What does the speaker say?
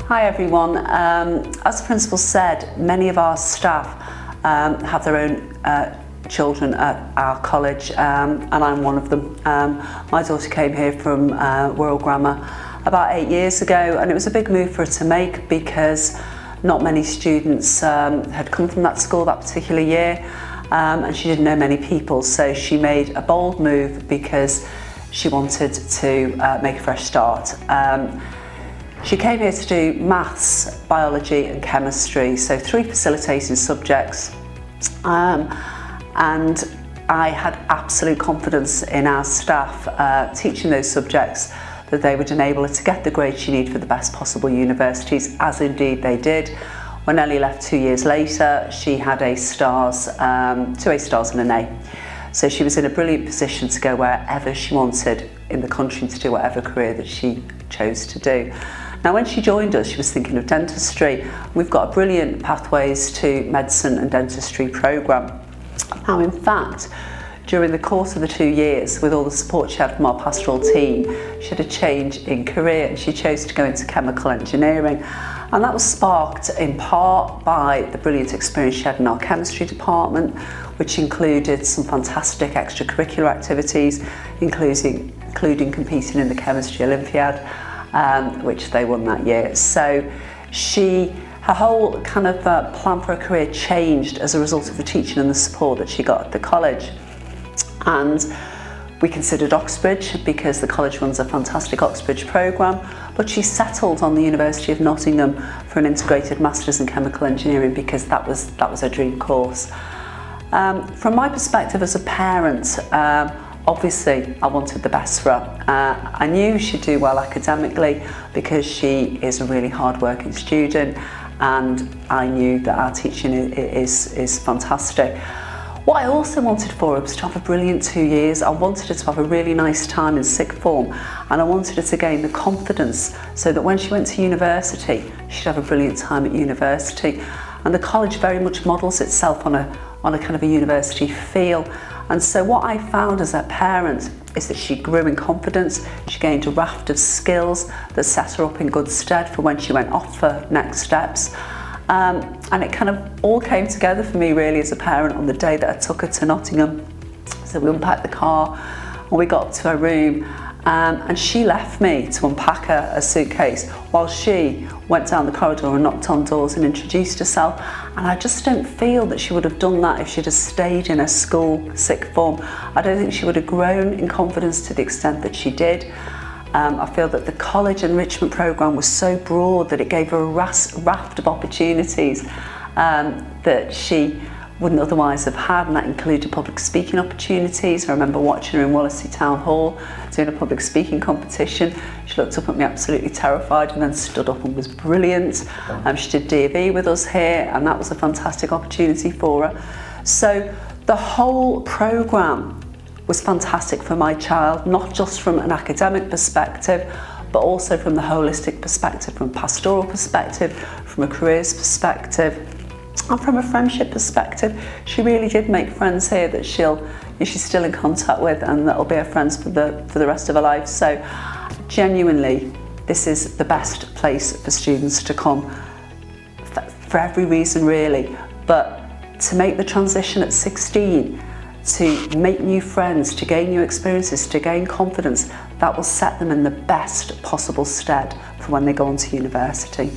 Hi everyone. As the principal said, many of our staff have their own children at our college, and I'm one of them. My daughter came here from Royal Grammar about 8 years ago, and it was a big move for her to make because not many students had come from that school that particular year, and she didn't know many people, so she made a bold move because she wanted to make a fresh start. She came here to do maths, biology and chemistry, so 3 facilitating subjects, and I had absolute confidence in our staff teaching those subjects that they would enable her to get the grades she needed for the best possible universities, as indeed they did. When Ellie left 2 years later, she had 2 A stars and an A. So she was in a brilliant position to go wherever she wanted in the country and to do whatever career that she chose to do. Now, when she joined us, she was thinking of dentistry. We've got a brilliant Pathways to Medicine and Dentistry programme. Now, in fact, during the course of the 2 years, with all the support she had from our pastoral team, she had a change in career and she chose to go into chemical engineering. And that was sparked in part by the brilliant experience she had in our chemistry department, which included some fantastic extracurricular activities, including competing in the chemistry Olympiad, which they won that year. So her whole kind of plan for her career changed as a result of the teaching and the support that she got at the college. And we considered Oxbridge because the college runs a fantastic Oxbridge programme, but she settled on the University of Nottingham for an integrated Masters in Chemical Engineering because that was her dream course. From my perspective as a parent, obviously I wanted the best for her. I knew she'd do well academically because she is a really hard-working student, and I knew that our teaching is fantastic. What I also wanted for her was to have a brilliant 2 years. I wanted her to have a really nice time in sixth form, and I wanted her to gain the confidence so that when she went to university, she'd have a brilliant time at university. And the college very much models itself on a kind of a university feel. And so what I found as a parent is that she grew in confidence, she gained a raft of skills that set her up in good stead for when she went off for next steps. And it kind of all came together for me really as a parent on the day that I took her to Nottingham. So we unpacked the car and we got to her room, and she left me to unpack her suitcase while she went down the corridor and knocked on doors and introduced herself. And I just don't feel that she would have done that if she'd have stayed in her school sixth form. I don't think she would have grown in confidence to the extent that she did. I feel that the college enrichment programme was so broad that it gave her a raft of opportunities that she wouldn't otherwise have had, and that included public speaking opportunities. I remember watching her in Wallasey Town Hall doing a public speaking competition. She looked up at me absolutely terrified and then stood up and was brilliant. She did D.V. with us here, and that was a fantastic opportunity for her. So the whole programme was fantastic for my child, not just from an academic perspective, but also from the holistic perspective, from a pastoral perspective, from a careers perspective, and from a friendship perspective. She really did make friends here that she's still in contact with, and that'll be her friends for the rest of her life. So genuinely, this is the best place for students to come for every reason really, but to make the transition at 16, to make new friends, to gain new experiences, to gain confidence, that will set them in the best possible stead for when they go on to university.